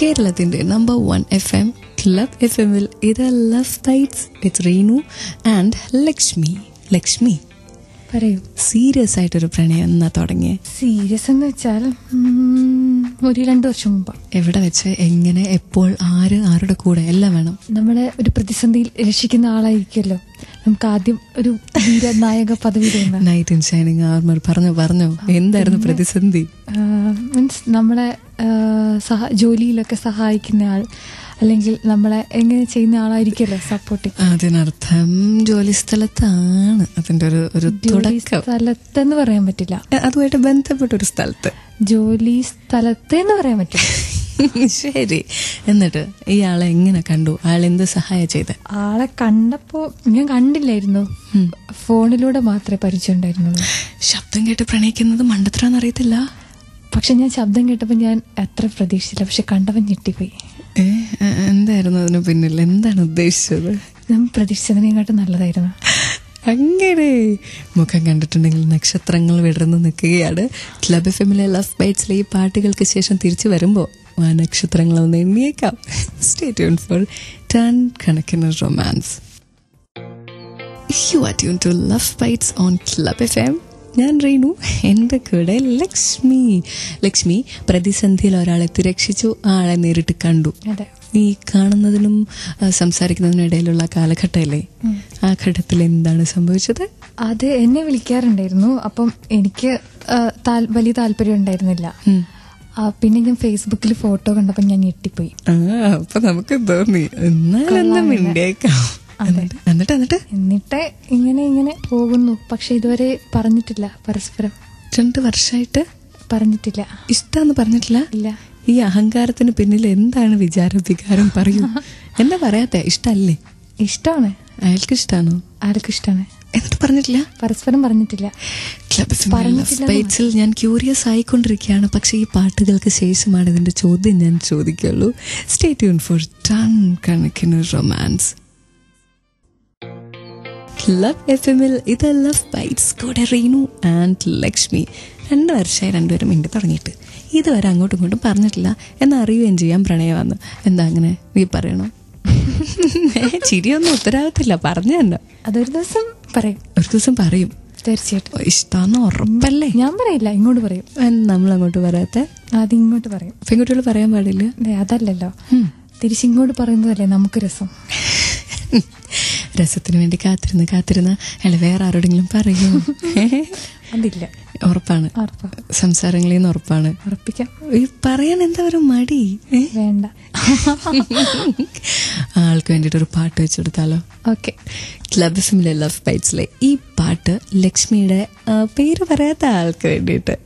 കേരളത്തിന്റെ number 1 FM club FM-ൽ ഇത് love bytes with Reenu and Lakshmi. Lakshmi, പറയൂ. സീരിയസ് ആയിട്ടൊരു പ്രണയം എന്നാ തുടങ്ങിയേ? സീരിയസ് എന്ന് വെച്ചാൽ 1-2 വർഷം മുമ്പ്. എവിടെ വെച്ച്, എങ്ങനെ, എപ്പോൾ, ആരുടെ കൂടെ, എല്ലാം വേണം. നമ്മളെ ഒരു പ്രതിസന്ധിയിൽ രക്ഷിക്കുന്ന ആളായിരിക്കുമല്ലോ നമുക്ക് ആദ്യം ഒരു നായക പദവി തരുന്ന. Night in shining armour. പറഞ്ഞോ എന്തായിരുന്നു പ്രതിസന്ധി? മീൻസ് നമ്മളെ ജോലിയിലൊക്കെ സഹായിക്കുന്ന ആൾ, അല്ലെങ്കിൽ നമ്മളെ എങ്ങനെ ചെയ്യുന്ന ആളായിരിക്കുമല്ലോ സപ്പോർട്ടിങ്. അതിനർത്ഥം ജോലി സ്ഥലത്താണ് അതിന്റെ ഒരു തുടക്കം. സ്ഥലത്തെന്ന് പറയാൻ പറ്റില്ല, അതുമായിട്ട് ബന്ധപ്പെട്ട ഒരു സ്ഥലത്ത്. ജോലി സ്ഥലത്തെന്ന് പറയാൻ പറ്റില്ല. ശരി, എന്നിട്ട് ഇയാളെ എങ്ങനെ കണ്ടു? ആൾ എന്ത് സഹായം ചെയ്ത്? ആളെ കണ്ടപ്പോ ഞാൻ കണ്ടില്ലായിരുന്നു, ഫോണിലൂടെ മാത്രമേ പരിചയം ഉണ്ടായിരുന്നുള്ളൂ. ശബ്ദം കേട്ട് പ്രണയിക്കുന്നത് മണ്ടത്തരാന്ന് അറിയത്തില്ല. പക്ഷെ ഞാൻ ശബ്ദം കേട്ടപ്പോ ഞാൻ അത്ര പ്രതീക്ഷിച്ചില്ല, പക്ഷെ കണ്ടവൻ ഞെട്ടിപ്പോയി. എന്തായിരുന്നു അതിന് പിന്നിൽ? എന്താണ് ഉദ്ദേശിച്ചത്? ഞാൻ പ്രതീക്ഷിച്ചതിനെക്കാട്ടും നല്ലതായിരുന്നു. അങ്ങനെ മുഖം കണ്ടിട്ടുണ്ടെങ്കിൽ നക്ഷത്രങ്ങൾ വിടർന്ന് നിൽക്കുകയാണ്. ക്ലബ് FM-ലെ ലവ് ബൈറ്റ്സിലെ ഈ പാട്ടുകൾക്ക് ശേഷം തിരിച്ചു വരുമ്പോൾ ആ നക്ഷത്രങ്ങളൊന്ന് എണ്ണിയേക്കാം. സ്റ്റേ ട്യൂൺഡ് ഫോർ ടൺ കണക്കിന് romance. You are tuned to love bites on club FM. ഞാൻ റീനു, എൻ്റെ കൂടെ ലക്ഷ്മി. ലക്ഷ്മി, പ്രതിസന്ധിയിൽ ഒരാളെ രക്ഷിച്ചു, ആളെ നേരിട്ട് കണ്ടു. ഈ കാണുന്നതിനും സംസാരിക്കുന്നതിനും ഇടയിലുള്ള കാലഘട്ടമല്ലേ, ആ ഘട്ടത്തിൽ എന്താണ് സംഭവിച്ചത്? അത് എന്നെ വിളിക്കാറുണ്ടായിരുന്നു. അപ്പം എനിക്ക് വലിയ താല്പര്യം ഉണ്ടായിരുന്നില്ല. പിന്നെ ഞാൻ ഫേസ്ബുക്കിൽ ഫോട്ടോ കണ്ടപ്പോൾ ഞാൻ ഞെട്ടിപ്പോയി. അപ്പൊ നമുക്ക് തോന്നി എന്നാലും മിണ്ടിയേക്കാം. എന്നിട്ട് ഇങ്ങനെ പോകുന്നു. പക്ഷെ ഇതുവരെ പറഞ്ഞിട്ടില്ല പരസ്പരം. 2 വർഷമായിട്ട് പറഞ്ഞിട്ടില്ല. ഇഷ്ടാന്ന് പറഞ്ഞിട്ടില്ല? ഇല്ല. ഈ അഹങ്കാരത്തിന് പിന്നിൽ എന്താണ് വികാരം പറയൂ. എന്താ പറയാത്തെ? ഇഷ്ടല്ലേ? ഇഷ്ടമാണ്. അയാൾക്ക് ഇഷ്ടാണോ? അയാൾക്ക് ഇഷ്ടമാണ്. എന്നിട്ട് പറഞ്ഞിട്ടില്ല? പരസ്പരം പറഞ്ഞിട്ടില്ല. ക്ലബ് ഞാൻ ക്യൂരിയസ് ആയിക്കൊണ്ടിരിക്കുകയാണ്. പക്ഷെ ഈ പാട്ടുകൾക്ക് ശേഷമാണ് ഇതിന്റെ ചോദ്യം ഞാൻ ചോദിക്കുള്ളൂ. സ്റ്റേ ട്യൂൺ ഫോർ ടൺ കണക്കിന് റൊമാൻസ്. ക്ലബ് FM-ൽ ഇത് ലവ് ബൈറ്റ്സ്, കൂടെ റീനു ആൻഡ് ലക്ഷ്മി. 2 വർഷമായി രണ്ടുപേരും മിണ്ടി തുടങ്ങിയിട്ട്. ഇതുവരെ അങ്ങോട്ടും ഇങ്ങോട്ടും പറഞ്ഞിട്ടില്ല, എന്നാൽ അറിയുകയും ചെയ്യാം പ്രണയമാണെന്ന്. എന്താ അങ്ങനെ? നീ പറയണോ? ചിരിയൊന്നും ഉത്തരവാദിത്തില്ല, പറഞ്ഞു തന്നെ. അതൊരു ദിവസം പറയും. ഒരു ദിവസം പറയും തീർച്ചയായിട്ടും. ഇഷ്ടാന്ന് ഉറപ്പല്ലേ? ഞാൻ പറയില്ല, ഇങ്ങോട്ട് പറയും. നമ്മൾ അങ്ങോട്ട് പറയാത്ത അത് ഇങ്ങോട്ട് പറയും. പെൺകുട്ടികൾ പറയാൻ പാടില്ല. അതല്ലല്ലോ, തിരിച്ചിങ്ങോട്ട് പറയുന്നതല്ലേ നമുക്ക് രസം. രസത്തിന് വേണ്ടി കാത്തിരുന്ന് അല്ല വേറെ ആരോടെങ്കിലും പറയൂ? അതില്ല. ഉറപ്പാണ്? സംസാരങ്ങളിൽ നിന്ന് ഉറപ്പാണ്? ഉറപ്പിക്കാം. ഈ പറയാൻ എന്താ ഒരു മടി? വേണ്ട. ആൾക്ക് വേണ്ടിട്ട് ഒരു പാട്ട് വെച്ചു കൊടുത്താലോ? ഓക്കെ. ക്ലബ് FM-ലെ ലവ് ബൈറ്റ്സിലെ ഈ പാട്ട് ലക്ഷ്മിയുടെ പേര് പറയാത്ത ആൾക്ക് വേണ്ടിയിട്ട്.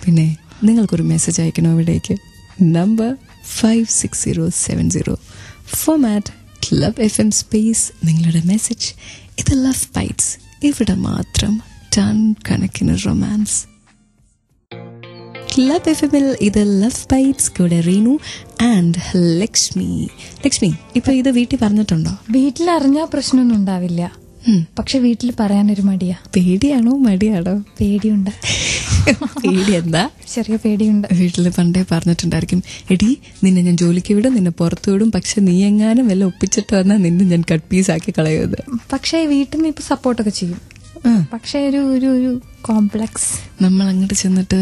പിന്നെ നിങ്ങൾക്കൊരു മെസ്സേജ് അയക്കണോ ഇവിടേക്ക്? Number 56070. Format club FM space നിങ്ങളുടെ മെസ്സേജ്. ഇത് ലവ് ബൈറ്റ്സ്, ഇവിടെ മാത്രം ടൺ കണക്കിന് റൊമാൻസ്. ക്ലബ് FM-ൽ ഇത് ലവ് ബൈറ്റ്സ്, കൂടെ റീനു ആൻഡ് ലക്ഷ്മി. ലക്ഷ്മി, ഇപ്പൊ ഇത് വീട്ടിൽ പറഞ്ഞിട്ടുണ്ടോ? വീട്ടിൽ അറിഞ്ഞാൽ പ്രശ്നമൊന്നും ഉണ്ടാവില്ല, പക്ഷെ വീട്ടിൽ പറയാനൊരു മടിയാ. പേടിയാണോ മടിയാണോ? പേടിയുണ്ട്. പേടി എന്താ? ചെറിയ പേടിയുണ്ട്. വീട്ടില് പണ്ടേ പറഞ്ഞിട്ടുണ്ടായിരിക്കും, എടി നിന്നെ ഞാൻ ജോലിക്ക് വിടും, നിന്നെ പുറത്തു വിടും, പക്ഷെ നീ എങ്ങാനും വല്ല ഒപ്പിച്ചിട്ട് വന്നാൽ നിന്നെ ഞാൻ കട്ട് പീസ് ആക്കി കളയുന്നത്. പക്ഷെ വീട്ടിൽ നിന്ന് ഇപ്പൊ സപ്പോർട്ടൊക്കെ ചെയ്യും. പക്ഷെ ഒരു കോംപ്ലക്സ്. നമ്മൾ അങ്ങോട്ട് ചെന്നിട്ട്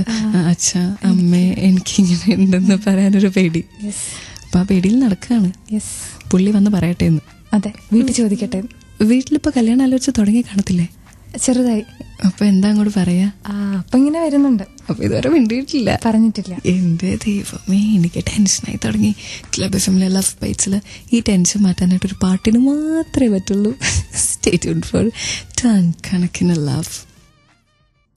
അച്ഛാ അമ്മേ എനിക്കിങ്ങനെ ഉണ്ടെന്ന് പറയാനൊരു പേടി. അപ്പൊ ആ പേടിയിൽ നടക്കുകയാണ്. പുള്ളി വന്ന് പറയട്ടെ എന്ന്. അതെ, വീട്ടിൽ ചോദിക്കട്ടെ. വീട്ടിലിപ്പോ കല്യാണം ആലോചിച്ച് തുടങ്ങി കാണത്തില്ലേ? ചെറുതായി. അപ്പൊ എന്താ അങ്ങോട്ട് പറയാ? അപ്പൊ ഇങ്ങനെ വരുന്നുണ്ട്. അപ്പൊ ഇതുവരെ മിണ്ടിയിട്ടില്ല, പറഞ്ഞിട്ടില്ല. എന്റെ ദൈവമേ, എനിക്ക് ടെൻഷനായി തുടങ്ങി. ക്ലബ് FM-ലെ ലവ് ബൈറ്റ്സിൽ ഈ ടെൻഷൻ മാറ്റാനായിട്ട് ഒരു പാട്ടിന് മാത്രമേ പറ്റുള്ളൂ. സ്റ്റേ ട്യൂൺഡ് ഫോർ ടൺ കണക്കിന് ലവ്.